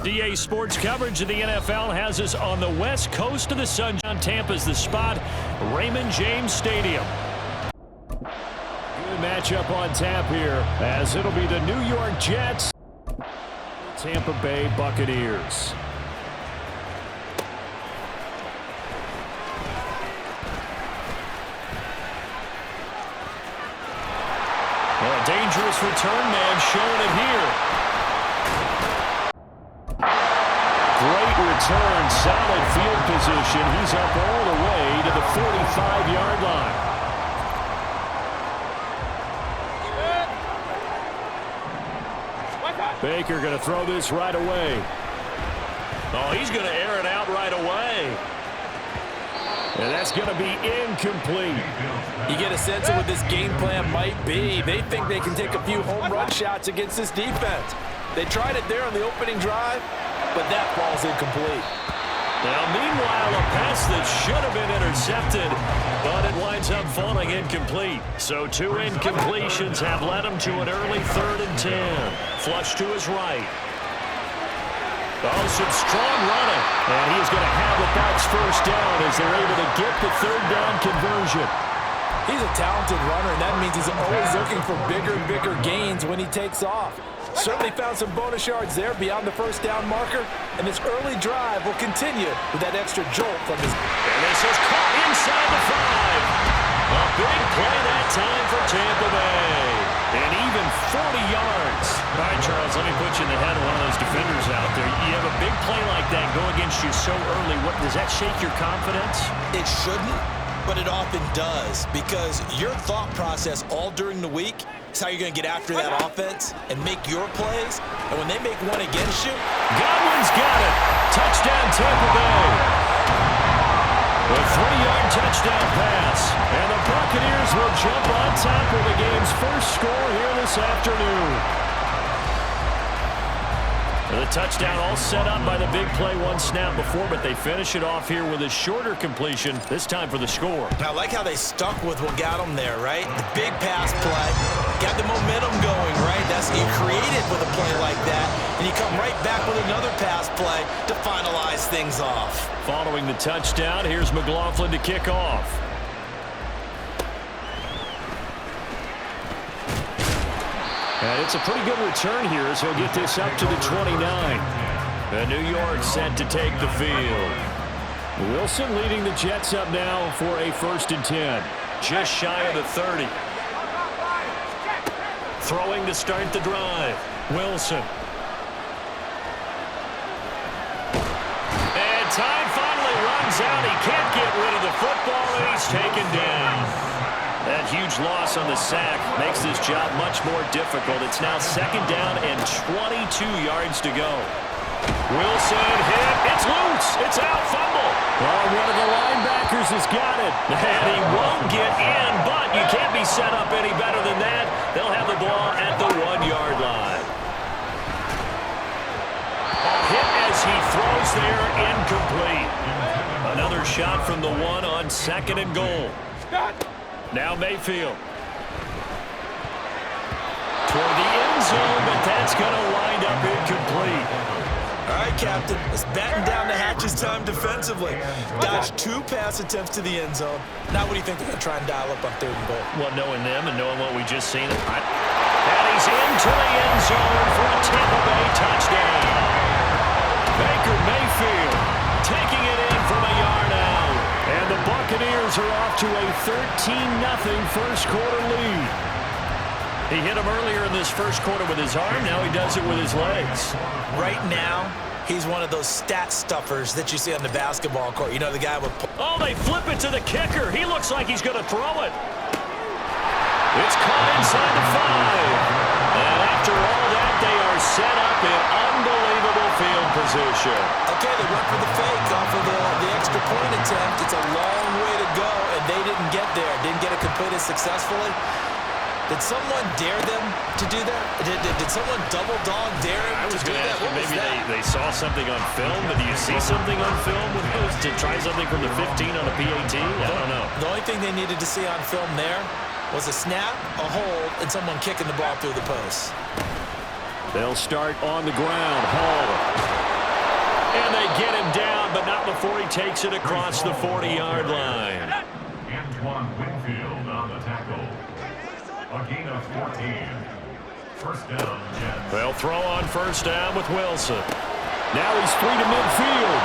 DA Sports coverage of the NFL has us on the west coast of the Sunshine. Tampa's the spot, Raymond James Stadium. Good matchup on tap here, as it'll be the New York Jets, Tampa Bay Buccaneers. A dangerous return man showing it here. Great return, solid field position. He's up all the way to the 45-yard line. Baker going to throw this right away. Oh, he's going to air it out right away. And that's going to be incomplete. You get a sense of what this game plan might be. They think they can take a few home run shots against this defense. They tried it there on the opening drive, but that ball's incomplete. Now, meanwhile, a pass that should have been intercepted, but it winds up falling incomplete. So 2 incompletions have led him to an early 3rd and 10. Flush to his right. Oh, some strong running. And he's going to have the Bucs first down as they're able to get the 3rd down conversion. He's a talented runner, and that means he's always looking for bigger and bigger gains when he takes off. Certainly found some bonus yards there beyond the first down marker, and this early drive will continue with that extra jolt from his... And this is caught inside the 5. A big play that time for Tampa Bay. And even 40 yards. All right, Charles, let me put you in the head of one of those defenders out there. You have a big play like that go against you so early. What, does that shake your confidence? It shouldn't, but it often does, because your thought process all during the week is how you're going to get after that offense and make your plays. And when they make one against you... Godwin's got it. Touchdown, Tampa Bay. A 3-yard touchdown pass. And the Buccaneers will jump on top of the game's first score here this afternoon. The touchdown all set up by the big play one snap before, but they finish it off here with a shorter completion, this time for the score. I like how they stuck with what got them there, right? The big pass play, got the momentum going, right? That's you created with a play like that, and you come right back with another pass play to finalize things off. Following the touchdown, here's McLaughlin to kick off. And it's a pretty good return here as he'll get this up to the 29. And New York set to take the field. Wilson leading the Jets up now for a 1st and 10. Just shy of the 30. Throwing to start the drive. Wilson. And time finally runs out. He can't get rid of the football, and he's taken down. That huge loss on the sack makes this job much more difficult. It's now 2nd down and 22 yards to go. Wilson hit. It's loose. It's out. Fumble. Well, one of the linebackers has got it. And he won't get in, but you can't be set up any better than that. They'll have the ball at the 1-yard line. A hit as he throws there, incomplete. Another shot from the 1 on 2nd and goal. Now Mayfield. Toward the end zone, but that's going to wind up incomplete. All right, Captain. Let's batten down the hatches time defensively. Dodged 2 pass attempts to the end zone. Now what do you think they're going to try and dial up on 3rd and goal? Well, knowing them and knowing what we just seen. And he's into the end zone for a Tampa Bay touchdown. Baker Mayfield taking it in from a yard out. And the Buccaneers are off to a 13-0 first quarter lead. He hit him earlier in this first quarter with his arm. Now he does it with his legs. Right now, he's one of those stat stuffers that you see on the basketball court. You know, the guy with... Oh, they flip it to the kicker. He looks like he's going to throw it. It's caught inside the 5. And after all that, they are set up in unbelievable field position. Okay, they went for the fake off of the extra point attempt. It's a long way to go, and they didn't get there. Didn't get it completed successfully. Did someone dare them to do that? Did someone double dog dare him to do that? Maybe they saw something on film, but do you see something on film with those to try something from the 15 on a PAT? I don't know. The only thing they needed to see on film there was a snap, a hold, and someone kicking the ball through the post. They'll start on the ground. Hall before he takes it across the 40-yard line. Antoine Winfield on the tackle. A gain of 14. First down, Jets. They'll throw on first down with Wilson. Now he's free to midfield.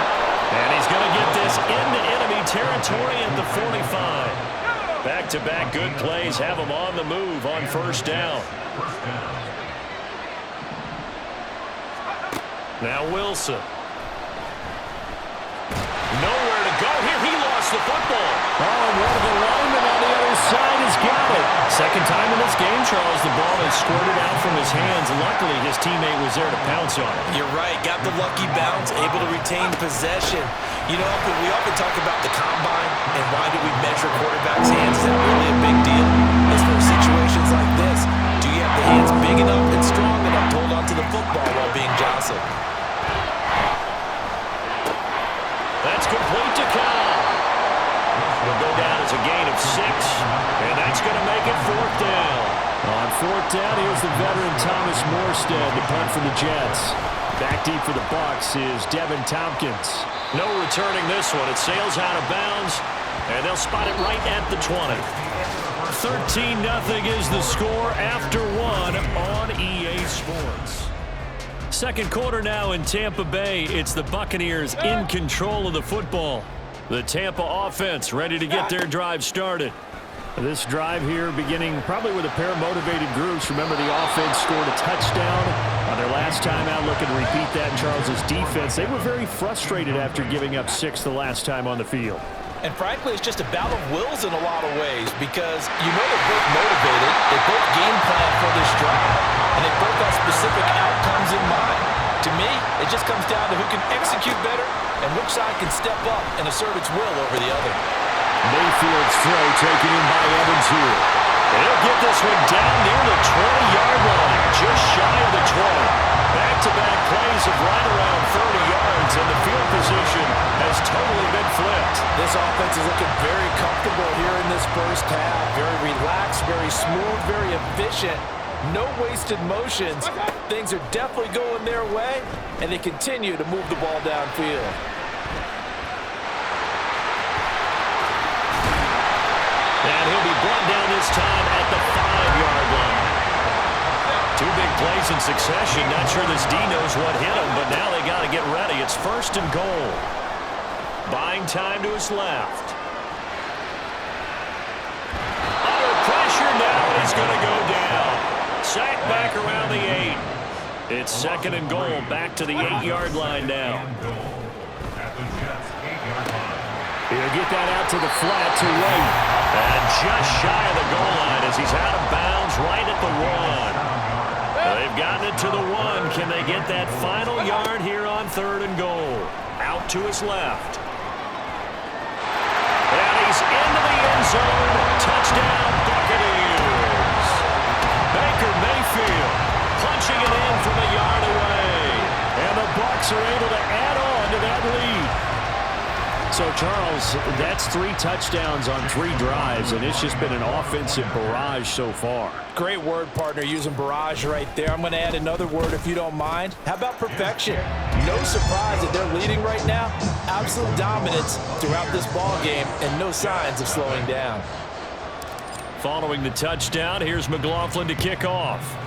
And he's going to get this into enemy territory at the 45. Back-to-back good plays have him on the move on first down. First down. Now Wilson. Nowhere to go here. He lost the football. Oh, and one of the linemen on the other side has got it. Second time in this game, Charles, the ball has squirted out from his hands. Luckily, his teammate was there to pounce on it. You're right. Got the lucky bounce, able to retain possession. You know, we often talk about the combine and why do we measure quarterbacks' hands. Is that really a big deal? It's for situations like this. Do you have the hands big enough and strong enough to hold on to the football while being jostled? That's complete to Kyle. Will go down as a gain of 6, and that's going to make it fourth down. On fourth down, here's the veteran Thomas Morstead to punt for the Jets. Back deep for the Bucs is Devin Tompkins. No returning this one. It sails out of bounds, and they'll spot it right at the 20. 13-0 is the score after 1 on EA Sports. Second quarter now in Tampa Bay. It's the Buccaneers in control of the football. The Tampa offense ready to get their drive started. This drive here beginning probably with a pair of motivated groups. Remember, the offense scored a touchdown on their last time out. Looking to repeat that in Charles' defense. They were very frustrated after giving up 6 the last time on the field. And frankly, it's just a battle of wills in a lot of ways because you know they're both motivated. They both game plan for this drive, and they both have specific outcomes in mind. To me, it just comes down to who can execute better and which side can step up and assert its will over the other. Mayfield's throw taken in by Evans here. He'll get this one down near the 20-yard line, just shy of the 20. Back-to-back plays of right around 30 yards, and the field position has totally been flipped. This offense is looking very comfortable here in this first half. Very relaxed, very smooth, very efficient. No wasted motions. Things are definitely going their way, and they continue to move the ball downfield. And he'll be brought down this time at the 5-yard line. 2 big plays in succession. Not sure this D knows what hit him, but now they got to get ready. It's first and goal. Buying time to his left. Under pressure now, and he's going to go down. Sack back around the 8. It's second and goal. Back to the 8-yard line now. He'll get that out to the flat to Wade. And just shy of the goal line as he's out of bounds right at the 1. They've gotten it to the 1. Can they get that final yard here on third and goal? Out to his left. And he's into the end zone. Touchdown, Buccaneers. Baker Mayfield punching it in from a yard away. And the Bucs are able to add on to that lead. So, Charles, that's 3 touchdowns on 3 drives, and it's just been an offensive barrage so far. Great word, partner, using barrage right there. I'm going to add another word if you don't mind. How about perfection? No surprise that they're leading right now. Absolute dominance throughout this ball game and no signs of slowing down. Following the touchdown, here's McLaughlin to kick off.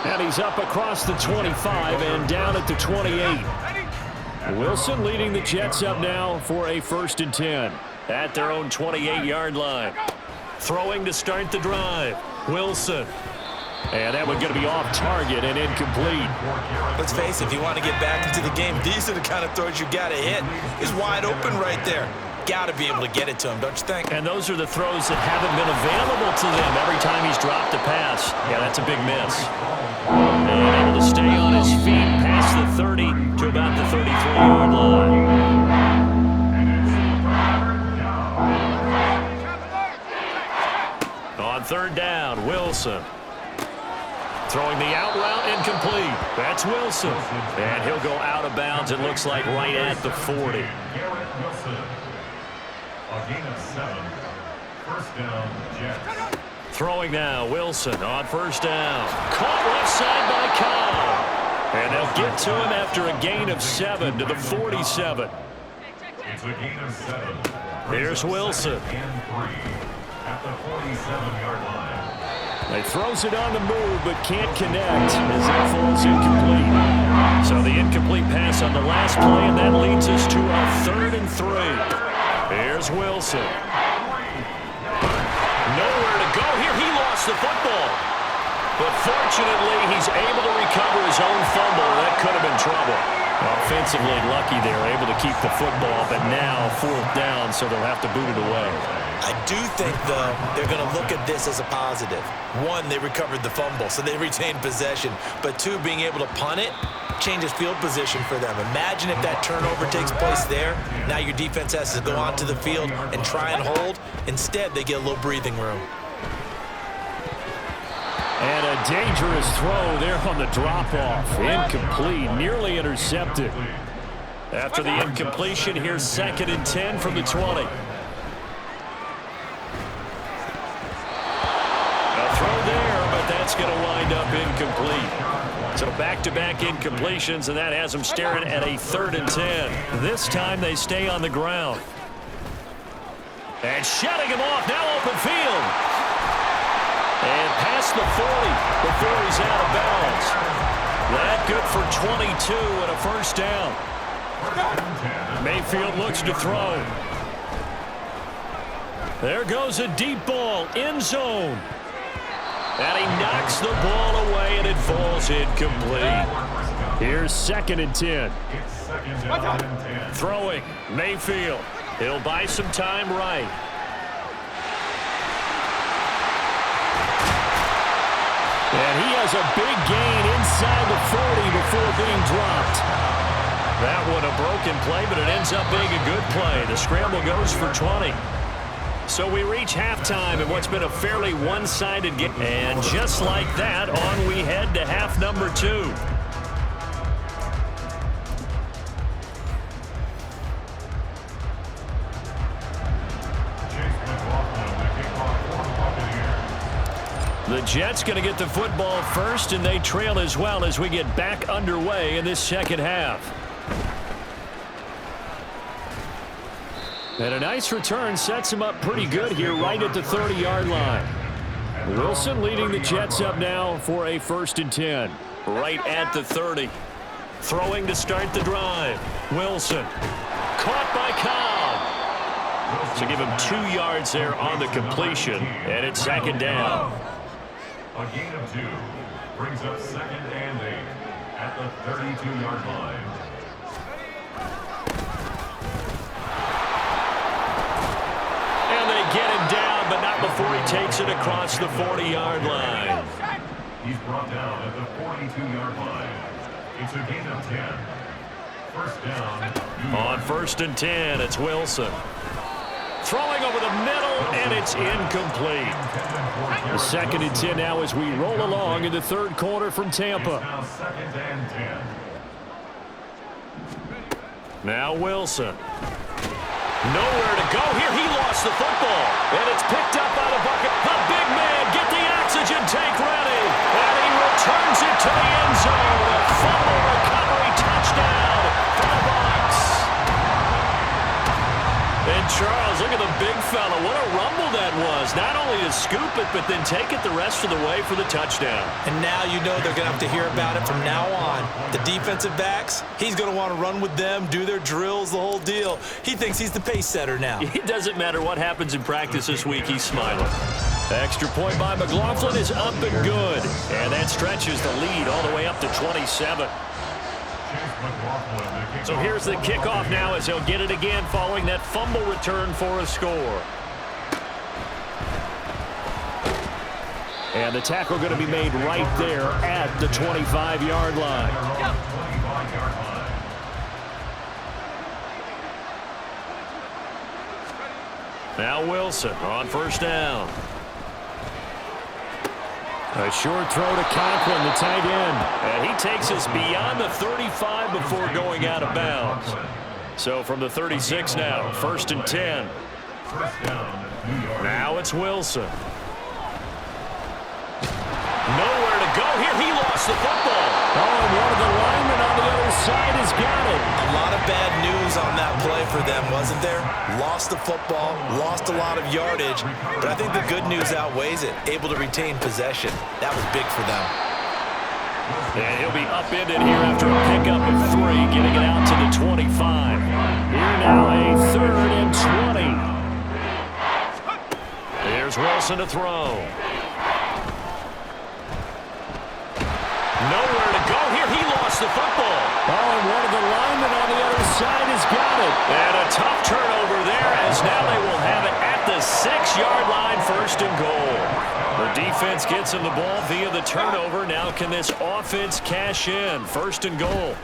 And he's up across the 25 and down at the 28. Wilson leading the Jets up now for a first and 10 at their own 28-yard line. Throwing to start the drive. Wilson. And that one's going to be off target and incomplete. Let's face it, if you want to get back into the game, these are the kind of throws you got to hit. He's wide open right there. Got to be able to get it to him, don't you think? And those are the throws that haven't been available to them every time he's dropped a pass. Yeah, that's a big miss. And able to stay on his feet past the 30 to about the 33-yard line. On third down, Wilson. Throwing the out route incomplete. That's Wilson. And he'll go out of bounds, it looks like, right at the 40. A gain of 7. First down, Jets. Throwing now, Wilson on first down. Caught left side by Kyle. And they'll get to him after a gain of 7 to the 47. It's a gain of 7. Here's Wilson. And 3 at the 47-yard line. He throws it on the move, but can't connect as that falls incomplete. So the incomplete pass on the last play, and that leads us to a 3rd and 3. Here's Wilson. Nowhere to go here. He lost the football. But fortunately, he's able to recover his own fumble. That could have been trouble. Offensively lucky they were able to keep the football, but now 4th down, so they'll have to boot it away. I do think, though, they're going to look at this as a positive. 1, they recovered the fumble, so they retained possession. But 2, being able to punt it changes field position for them. Imagine if that turnover takes place there. Now your defense has to go onto the field and try and hold. Instead, they get a little breathing room. And a dangerous throw there on the drop-off. Incomplete, nearly intercepted. After the incompletion, here's 2nd and 10 from the 20. A throw there, but that's going to wind up incomplete. So back-to-back incompletions, and that has them staring at a 3rd and 10. This time they stay on the ground. And shutting him off, now open field. And past the 40 before he's out of bounds. That good for 22 and a 1st down. Mayfield looks to throw. There goes a deep ball, end zone. And he knocks the ball away, and it falls incomplete. Here's 2nd and 10. Throwing, Mayfield. He'll buy some time right. And he has a big gain inside the 40 before being dropped. That one a broken play, but it ends up being a good play. The scramble goes for 20. So we reach halftime in what's been a fairly one-sided game. And just like that, on we head to half number 2. The Jets going to get the football first, and they trail as well as we get back underway in this 2nd half. And a nice return sets him up pretty good here right at the 30-yard line. Wilson leading the Jets up now for a 1st and 10. Right at the 30. Throwing to start the drive. Wilson. Caught by Cobb. So give him 2 yards there on the completion, and it's 2nd down. A gain of 2 brings up 2nd and 8 at the 32-yard line. And they get him down, but not before he takes it across the 40-yard line. He's brought down at the 42-yard line. It's a gain of 10. 1st down. On 1st and 10, it's Wilson. Throwing over the middle, and it's incomplete. The 2nd and 10 now as we roll along in the 3rd quarter from Tampa. Now 2nd and 10. Now Wilson. Nowhere to go here. He lost the football, and it's picked up by the bucket. The big man, get the oxygen tank ready, and he returns it to the end zone. A fumble recovery touchdown for the Bucs. And Charles, look at the big fella. What a rumble that was. Not only to scoop it, but then take it the rest of the way for the touchdown. And now you know they're going to have to hear about it from now on. The defensive backs, he's going to want to run with them, do their drills, the whole deal. He thinks he's the pace setter now. It doesn't matter what happens in practice this week. He's smiling. Extra point by McLaughlin is up and good. And that stretches the lead all the way up to 27. So here's the kickoff now as he'll get it again following that fumble return for a score. And the tackle going to be made right there at the 25-yard line. Now Wilson on 1st down. A short throw to Conklin, the tight end. And he takes us beyond the 35 before going out of bounds. So from the 36 now, 1st and 10. Now it's Wilson. Nowhere to go here. He lost the football. Oh, and one of the linemen on the other side has got it. A lot of bad news on that play for them, wasn't there? Lost the football, lost a lot of yardage, but I think the good news outweighs it. Able to retain possession. That was big for them. And he'll be upended here after a pickup of 3, getting it out to the 25. Here now a 3rd and 20. Here's Wilson to throw. Nowhere to go here. He lost the football. Oh, and one of the linemen on the other side has got it. And a tough turnover there, as now they will have it at the 6-yard line, 1st and goal. The defense gets him the ball via the turnover. Now can this offense cash in? 1st and goal.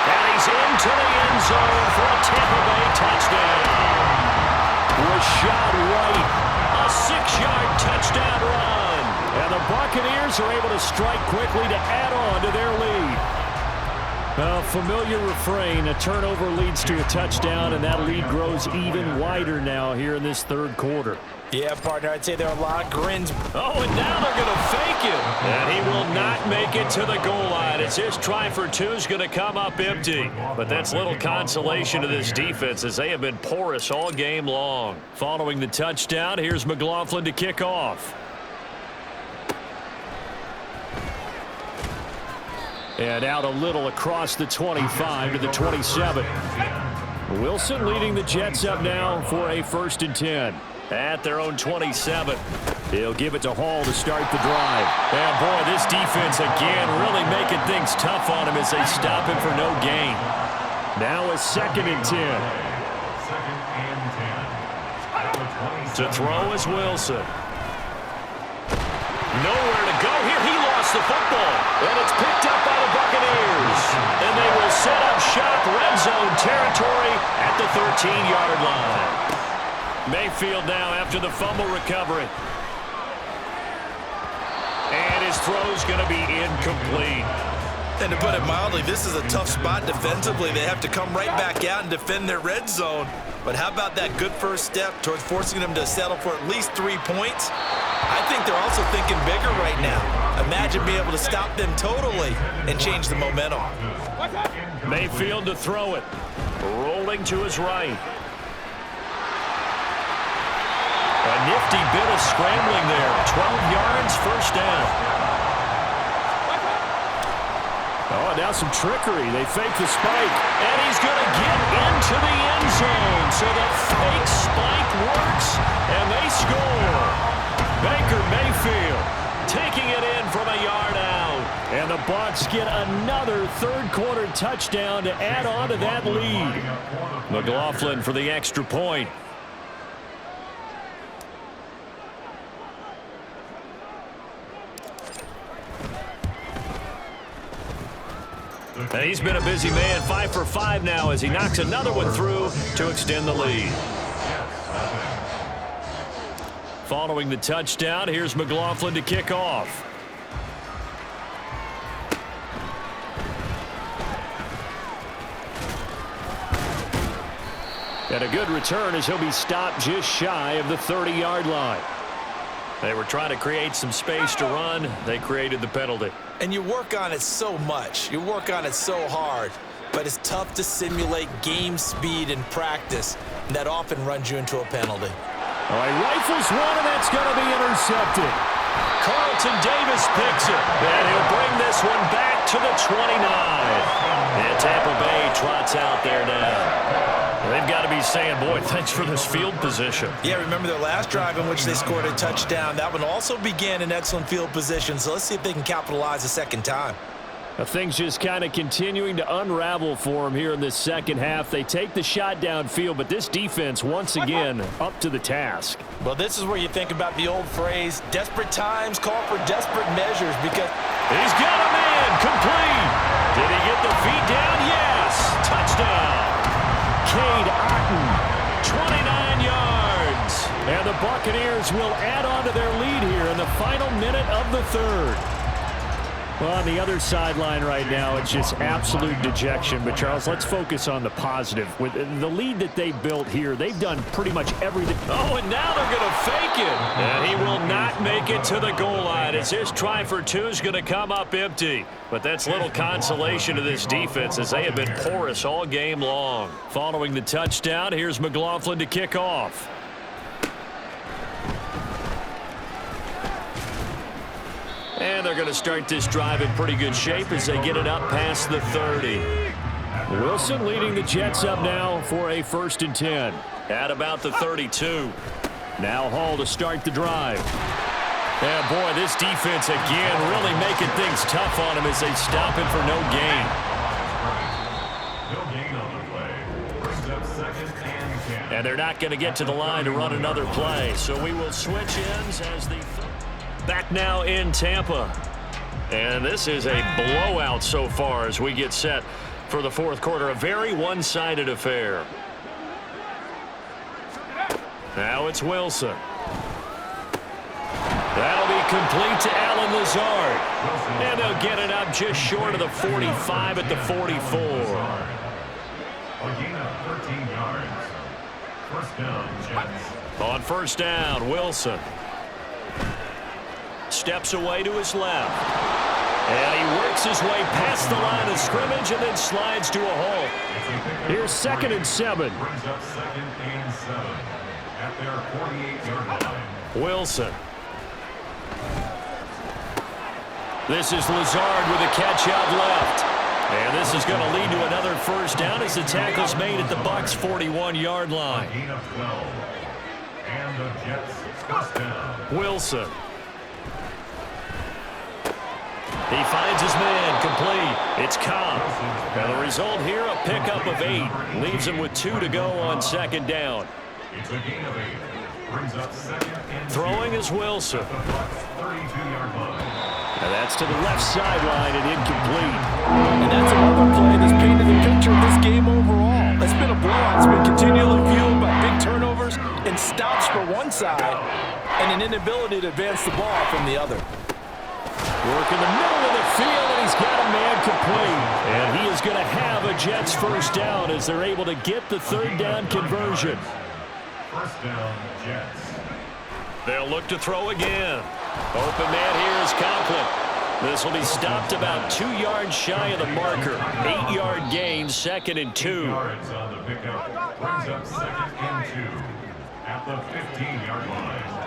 And he's into the end zone for a Tampa Bay touchdown. Rashad White, a 6-yard touchdown run. And the Buccaneers are able to strike quickly to add on to their lead. A familiar refrain, a turnover leads to a touchdown, and that lead grows even wider now here in this 3rd quarter. Yeah, partner, I'd say there are a lot of grins. Oh, and now they're going to fake it. And he will not make it to the goal line. It's his try for 2 is going to come up empty. But that's little consolation to this defense, as they have been porous all game long. Following the touchdown, here's McLaughlin to kick off. And out a little across the 25 to the 27. Wilson leading the Jets up now for a 1st and 10. At their own 27. He'll give it to Hall to start the drive. And boy, this defense again really making things tough on him as they stop him for no gain. Now a 2nd and 10. 2nd and 10. To throw is Wilson. Nowhere to go here. He lost the football. And it's picked up by the Buccaneers. And they will set up shop, red zone territory at the 13-yard line. Mayfield now after the fumble recovery. And his throw's going to be incomplete. And to put it mildly, this is a tough spot defensively. They have to come right back out and defend their red zone. But how about that good first step towards forcing them to settle for at least 3 points? I think they're also thinking bigger right now. Imagine being able to stop them totally and change the momentum. Mayfield to throw it. Rolling to his right. A nifty bit of scrambling there. 12 yards, 1st down. Oh, now some trickery. They fake the spike. And he's going to get into the end zone. So the fake spike works, and they score. Baker Mayfield taking it in from a yard out. And the Bucs get another 3rd quarter touchdown to add on to that lead. McLaughlin for the extra point. And he's been a busy man, 5 for 5 now as he knocks another one through to extend the lead. Following the touchdown, here's McLaughlin to kick off. And a good return as he'll be stopped just shy of the 30-yard line. They were trying to create some space to run. They created the penalty. And you work on it so much. You work on it so hard. But it's tough to simulate game speed in practice. And that often runs you into a penalty. All right, rifles one, and that's going to be intercepted. Carlton Davis picks it. And he'll bring this one back to the 29. And Tampa Bay trots out there now. They've got to be saying, boy, thanks for this field position. Yeah, remember their last drive in which they scored a touchdown. That one also began in excellent field position, so let's see if they can capitalize a second time. Things just kind of continuing to unravel for them here in this 2nd half. They take the shot downfield, but this defense, once again, up to the task. Well, this is where you think about the old phrase, desperate times call for desperate measures, because he's got a man complete. Did he get the feet down? Yes. Touchdown. Cade Otton, 29 yards. And the Buccaneers will add on to their lead here in the final minute of the 3rd. Well, on the other sideline right now, it's just absolute dejection. But, Charles, let's focus on the positive. With the lead that they built here, they've done pretty much everything. Oh, and now they're going to fake it. And he will not make it to the goal line as his try for two is going to come up empty. But that's little consolation to this defense as they have been porous all game long. Following the touchdown, here's McLaughlin to kick off. And they're going to start this drive in pretty good shape as they get it up past the 30. Wilson leading the Jets up now for a 1st and 10. At about the 32. Now Hall to start the drive. Yeah, boy, this defense again really making things tough on him as they stop him for no gain. No gain on the play. Brings up 2nd and 10. And they're not going to get to the line to run another play. So we will switch ends as the... Back now in Tampa. And this is a blowout so far as we get set for the 4th quarter. A very one-sided affair. Now it's Wilson. That'll be complete to Allen Lazard. And they'll get it up just short of the 45 at the 44. A gain of 13 yards. 1st down, Jets. On 1st down, Wilson. Steps away to his left. And he works his way past the line of scrimmage and then slides to a hole. Here's 2nd and 7. Brings up 2nd and 7 at their 48-yard line. Wilson. This is Lazard with a catch out left. And this is going to lead to another 1st down as the tackle's made at the Bucs' 41-yard line. Gain of 12. And the Jets 1st down. Wilson. He finds his man complete. It's Cobb. Now the result here, a pickup of 8. Leaves him with 2 to go on 2nd down. It's a gain of 8. Brings up 2nd and 2. Throwing is Wilson. At the Bucs' 32-yard line. And that's to the left sideline and incomplete. And that's another play that's painted the picture of this game overall. It's been a blowout. It's been continually fueled by big turnovers and stops for one side and an inability to advance the ball from the other. Work in the middle of the field, and he's got a man complete. And he is going to have a Jets 1st down as they're able to get the 3rd down conversion. 1st down, Jets. They'll look to throw again. Open man here is Conklin. This will be stopped about 2 yards shy of the marker. 8-yard gain, 2nd and 2. Yards on the pickup. Brings up 2nd and 2 at the 15-yard line.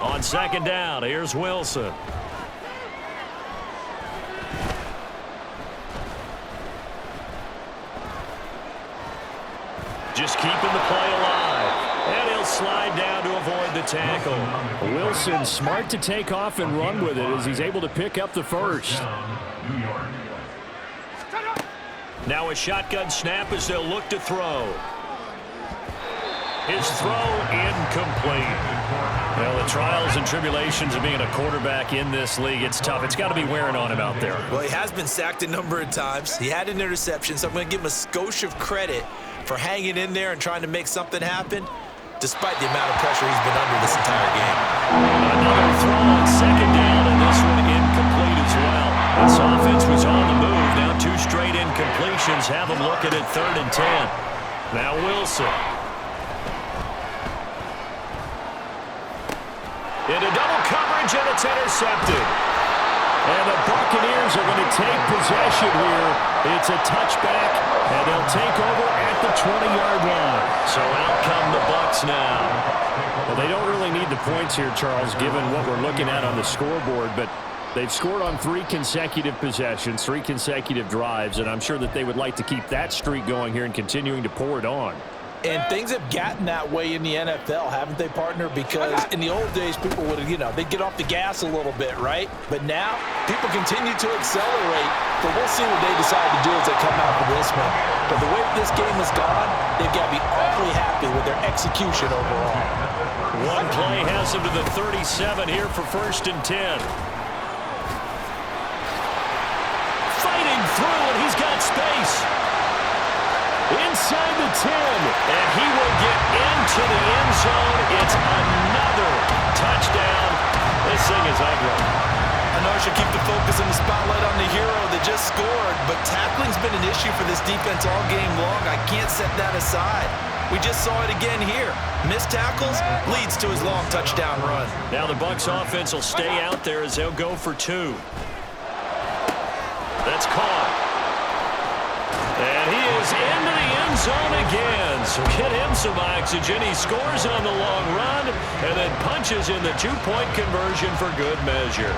On 2nd down, here's Wilson. Just keeping the play alive. And he'll slide down to avoid the tackle. Wilson smart to take off and run with it as he's able to pick up the 1st. New York. Now a shotgun snap as they'll look to throw. His throw incomplete. Well, the trials and tribulations of being a quarterback in this league, it's tough. It's got to be wearing on him out there. Well, he has been sacked a number of times. He had an interception, so I'm going to give him a skosh of credit for hanging in there and trying to make something happen, despite the amount of pressure he's been under this entire game. Another throw on 2nd down, and this one incomplete as well. This offense was on the move. Now 2 straight incompletions have them looking at 3rd and 10. Now Wilson. Into double coverage, and it's intercepted. And the Buccaneers are going to take possession here. It's a touchback, and they'll take over at the 20-yard line. So out come the Bucs now. Well, they don't really need the points here, Charles, given what we're looking at on the scoreboard, but they've scored on 3 consecutive possessions, 3 consecutive drives, and I'm sure that they would like to keep that streak going here and continuing to pour it on. And things have gotten that way in the NFL, haven't they, partner? Because in the old days, people would, they'd get off the gas a little bit, right? But now, people continue to accelerate. But we'll see what they decide to do as they come out with this one. But the way this game has gone, they've got to be awfully happy with their execution overall. One play has him to the 37 here for 1st and 10. Fighting through, and he's got space. Inside the 10, and he will get into the end zone. It's another touchdown. This thing is just scored, but tackling's been an issue for this defense all game long. I can't set that aside. We just saw it again here. Missed tackles leads to his long touchdown run. Now the Bucs offense will stay out there as they'll go for 2. That's caught. And he is into the end zone again. So get him some oxygen. He scores on the long run and then punches in the 2-point conversion for good measure.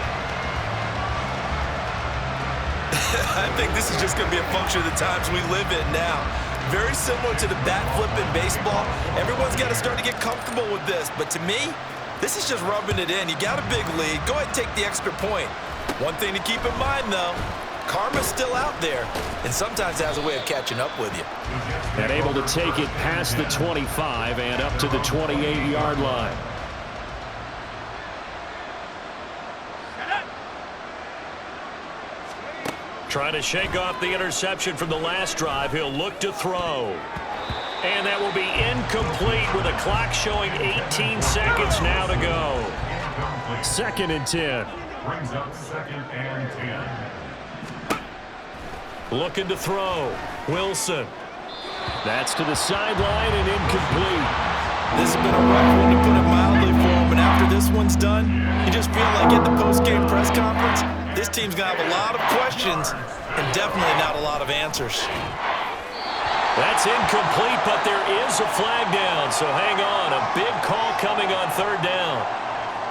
I think this is just going to be a function of the times we live in now. Very similar to the bat flip in baseball. Everyone's got to start to get comfortable with this. But to me, this is just rubbing it in. You got a big lead. Go ahead and take the extra point. One thing to keep in mind, though, karma's still out there, and sometimes has a way of catching up with you. And able to take it past the 25 and up to the 28-yard line. Trying to shake off the interception from the last drive. He'll look to throw. And that will be incomplete with a clock showing 18 seconds now to go. 2nd and 10. Brings up 2nd and 10. Looking to throw. Wilson. That's to the sideline and incomplete. This has been a rough one, to put it mildly, for him. And after this one's done, you just feel like at the post-game press conference, this team's going to have a lot of questions and definitely not a lot of answers. That's incomplete, but there is a flag down. So hang on. A big call coming on 3rd down.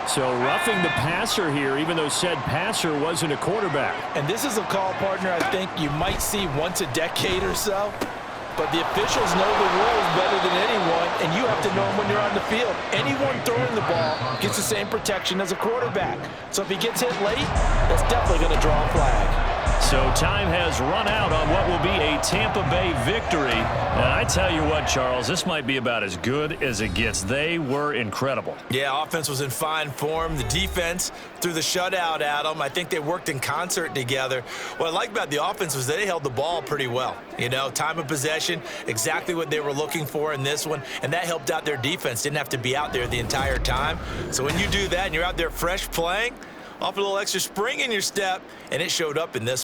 So roughing the passer here, even though said passer wasn't a quarterback. And this is a call, partner, I think you might see once a decade or so. But the officials know the rules better than anyone, and you have to know them when you're on the field. Anyone throwing the ball gets the same protection as a quarterback. So if he gets hit late, that's definitely going to draw a flag. So time has run out on what will be a Tampa Bay victory. And I tell you what, Charles, this might be about as good as it gets. They were incredible. Yeah, offense was in fine form. The defense threw the shutout at them. I think they worked in concert together. What I like about the offense was they held the ball pretty well. You know, time of possession, exactly what they were looking for in this one, and that helped out their defense. Didn't have to be out there the entire time. So when you do that and you're out there fresh playing, off a little extra spring in your step, and it showed up in this